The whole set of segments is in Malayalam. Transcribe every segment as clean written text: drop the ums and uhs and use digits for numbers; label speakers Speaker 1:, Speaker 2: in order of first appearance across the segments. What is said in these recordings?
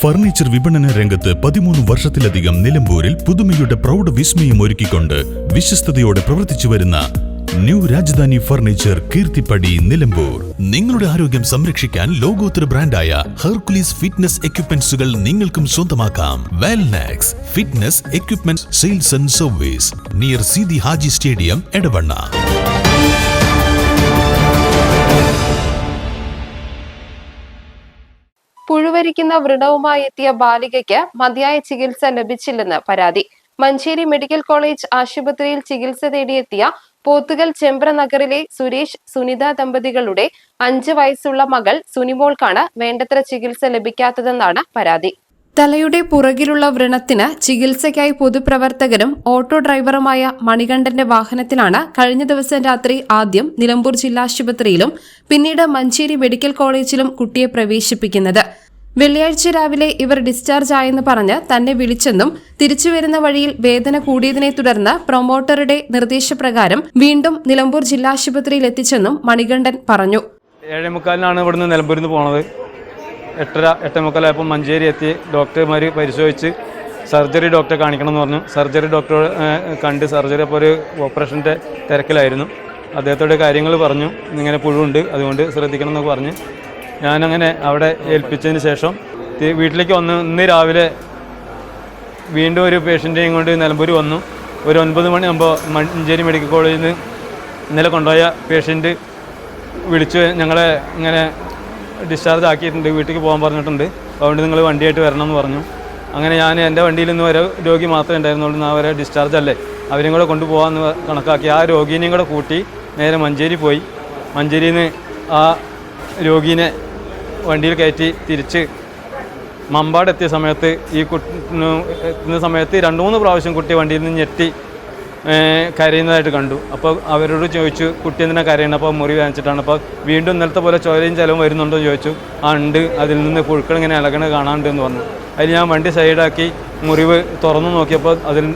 Speaker 1: ഫർണിച്ചർ വിപണന രംഗത്ത് 13 വർഷത്തിലധികം നിലമ്പൂരിൽ പുതുമയുടെ പ്രൗഢ വിസ്മയം ഒരുക്കിക്കൊണ്ട് വിശ്വസ്തയോടെ പ്രവർത്തിച്ചു വരുന്ന ന്യൂ രാജധാനി ഫർണിച്ചർ കീർത്തിപ്പടി നിലമ്പൂർ. നിങ്ങളുടെ ആരോഗ്യം സംരക്ഷിക്കാൻ ലോകോത്തര ബ്രാൻഡായ ഹെർക്കുലീസ് ഫിറ്റ്നസ് എക്യുപ്മെന്റ്സുകൾ നിങ്ങൾക്കും സ്വന്തമാക്കാം. Wellnex fitness equipment sales and service near Seethi Haji stadium, Edavanna.
Speaker 2: പുഴുവരിക്കുന്ന വ്രണവുമായി എത്തിയ ബാലികയ്ക്ക് മതിയായ ചികിത്സ ലഭിച്ചില്ലെന്ന് പരാതി. മഞ്ചേരി മെഡിക്കൽ കോളേജ് ആശുപത്രിയിൽ ചികിത്സ തേടിയെത്തിയ പോത്തുകൽ ചെമ്പ്ര നഗറിലെ സുരേഷ് സുനിത ദമ്പതികളുടെ 5 വയസ്സുള്ള മകൾ സുനിമോൾക്കാണ് വേണ്ടത്ര ചികിത്സ ലഭിക്കാത്തതെന്നാണ് പരാതി. തലയുടെ പുറകിലുള്ള വ്രണത്തിന് ചികിത്സയ്ക്കായി പൊതുപ്രവർത്തകരും ഓട്ടോ ഡ്രൈവറുമായ മണികണ്ഠന്റെ വാഹനത്തിലാണ് കഴിഞ്ഞ ദിവസം രാത്രി ആദ്യം നിലമ്പൂർ ജില്ലാശുപത്രിയിലും പിന്നീട് മഞ്ചേരി മെഡിക്കൽ കോളേജിലും കുട്ടിയെ പ്രവേശിപ്പിക്കുന്നത്. വെള്ളിയാഴ്ച രാവിലെ ഇവർ ഡിസ്ചാർജ് ആയെന്ന് പറഞ്ഞ് തന്നെ വിളിച്ചെന്നും തിരിച്ചുവരുന്ന വഴിയിൽ വേദന കൂടിയതിനെ തുടർന്ന് പ്രൊമോട്ടറുടെ നിർദ്ദേശപ്രകാരം വീണ്ടും നിലമ്പൂർ ജില്ലാശുപത്രിയിൽ എത്തിച്ചെന്നും മണികണ്ഠൻ പറഞ്ഞു.
Speaker 3: 7:45 ഇവിടുന്ന് നിലമ്പൂരിൽ നിന്ന് പോണത്. 8:45 മഞ്ചേരി എത്തി. ഡോക്ടർമാർ പരിശോധിച്ച് സർജറി ഡോക്ടറെ കാണിക്കണം എന്ന് പറഞ്ഞു. സർജറി ഡോക്ടറെ കണ്ട് സർജറി അപ്പോൾ ഒരു ഓപ്പറേഷൻ്റെ തിരക്കിലായിരുന്നു. അദ്ദേഹത്തോട് കാര്യങ്ങൾ പറഞ്ഞു, ഇങ്ങനെ പുഴുണ്ട്, അതുകൊണ്ട് ശ്രദ്ധിക്കണം എന്നൊക്കെ പറഞ്ഞ് ഞാനങ്ങനെ അവിടെ ഏൽപ്പിച്ചതിന് ശേഷം വീട്ടിലേക്ക് വന്നു. ഇന്ന് രാവിലെ വീണ്ടും ഒരു പേഷ്യൻ്റെയും കൊണ്ട് നിലമ്പൂർ വന്നു. ഒരു 9 മണിയാകുമ്പോൾ മഞ്ചേരി മെഡിക്കൽ കോളേജിൽ നിന്ന് ഇന്നലെ കൊണ്ടുപോയ പേഷ്യൻ്റ് വിളിച്ച് ഞങ്ങളെ ഇങ്ങനെ ഡിസ്ചാർജ് ആക്കിയിട്ടുണ്ട്, വീട്ടിലേക്ക് പോകാൻ പറഞ്ഞിട്ടുണ്ട്, അതുകൊണ്ട് നിങ്ങൾ വണ്ടിയായിട്ട് വരണം എന്ന് പറഞ്ഞു. അങ്ങനെ ഞാൻ എൻ്റെ വണ്ടിയിൽ നിന്ന് ഒരു രോഗി മാത്രമേ ഉണ്ടായിരുന്നുള്ളൂ. അവരെ ഡിസ്ചാർജ് അല്ലേ, അവരെയും കൂടെ കൊണ്ടുപോകാമെന്ന് കണക്കാക്കി ആ രോഗീനെയും കൂടെ കൂട്ടി നേരെ മഞ്ചേരി പോയി. മഞ്ചേരിയിൽ നിന്ന് ആ രോഗീനെ വണ്ടിയിൽ കയറ്റി തിരിച്ച് മമ്പാട് എത്തിയ സമയത്ത് എത്തുന്ന സമയത്ത് 2-3 പ്രാവശ്യം കുട്ടി വണ്ടിയിൽ നിന്ന് ഞെട്ടി കരയുന്നതായിട്ട് കണ്ടു. അപ്പോൾ അവരോട് ചോദിച്ചു, കുട്ടി എന്തിനാണ് കരയുന്നത്? അപ്പോൾ മുറി വാങ്ങിച്ചിട്ടാണ്. അപ്പോൾ വീണ്ടും ഇന്നലത്തെ പോലെ ചോരയും ചിലവും വരുന്നുണ്ടോ എന്ന് ചോദിച്ചു. ആ ഉണ്ട്, അതിൽ നിന്ന് പുഴുക്കൾ ഇങ്ങനെ ഇളകണ കാണാണ്ട് എന്ന് പറഞ്ഞു. അതിൽ ഞാൻ വണ്ടി സൈഡാക്കി മുറിവ് തുറന്നു നോക്കിയപ്പോൾ അതിൽ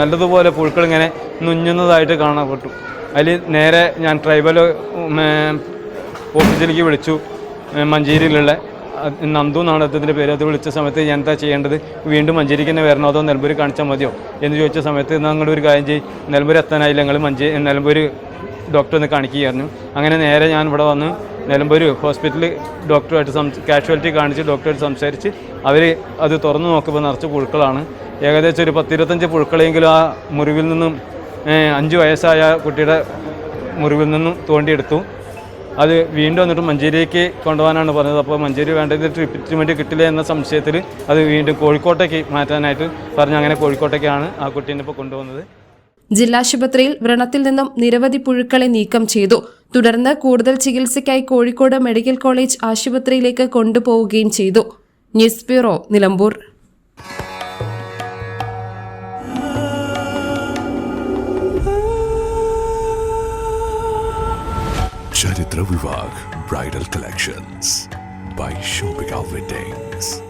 Speaker 3: നല്ലതുപോലെ പുഴുക്കൾ ഇങ്ങനെ നുഞ്ഞുന്നതായിട്ട് കാണപ്പെട്ടു. അതിൽ നേരെ ഞാൻ ട്രൈബൽ ഓഫീസിലേക്ക് വിളിച്ചു. മഞ്ചേരിയിലുള്ള നന്ദു എന്നാണ് അദ്ദേഹത്തിൻ്റെ പേര്. അത് വിളിച്ച സമയത്ത് എന്താ ചെയ്യേണ്ടത്, വീണ്ടും മഞ്ചേരിക്ക് തന്നെ വരണോ അതോ നിലമ്പൂർ കാണിച്ചാൽ മതിയോ എന്ന് ചോദിച്ച സമയത്ത് നിങ്ങളുടെ ഒരു കാര്യം ചെയ്യും, നിലമ്പൂർ എത്താനായില്ല, ഞങ്ങൾ നിലമ്പൂർ ഡോക്ടറെ ഒന്ന് കാണിക്കുകയായിരുന്നു. അങ്ങനെ നേരെ ഞാൻ ഇവിടെ വന്ന് നിലമ്പൂർ ഹോസ്പിറ്റലിൽ ഡോക്ടറുമായിട്ട് കാഷ്വാലിറ്റി കാണിച്ച് ഡോക്ടറുമായിട്ട് സംസാരിച്ച് അവർ അത് തുറന്നു നോക്കുമ്പോൾ നിറച്ച് പുഴുക്കളാണ്. ഏകദേശം ഒരു 10-25 പുഴുക്കളെങ്കിലും ആ മുറിവിൽ നിന്നും 5 വയസ്സായ കുട്ടിയുടെ മുറിവിൽ നിന്നും തോണ്ടിയെടുത്തു. അത് വീണ്ടും വന്നിട്ട് മഞ്ചേരിക്ക് കൊണ്ടുപോകാനാണ് പറഞ്ഞത്. അപ്പോൾ മഞ്ചേരി വേണ്ടത് ട്രീറ്റ്മെൻറ്റ് കിട്ടില്ല എന്ന സംശയത്തിൽ അത് വീണ്ടും കോഴിക്കോട്ടേക്ക് മാറ്റാനായിട്ട് പറഞ്ഞു. അങ്ങനെ കോഴിക്കോട്ടേക്കാണ് ആ കുട്ടീനെ ഇപ്പോൾ കൊണ്ടുപോകുന്നത്.
Speaker 2: ജില്ലാശുപത്രിയിൽ വ്രണത്തിൽ നിന്നും നിരവധി പുഴുക്കളെ നീക്കം ചെയ്തു. തുടർന്ന് കൂടുതൽ ചികിത്സയ്ക്കായി കോഴിക്കോട് മെഡിക്കൽ കോളേജ് ആശുപത്രിയിലേക്ക് കൊണ്ടുപോവുകയും ചെയ്തു. News bureau, Nilambur.
Speaker 4: Charitra Vivag Bridal Collections by Shobhika Weddings.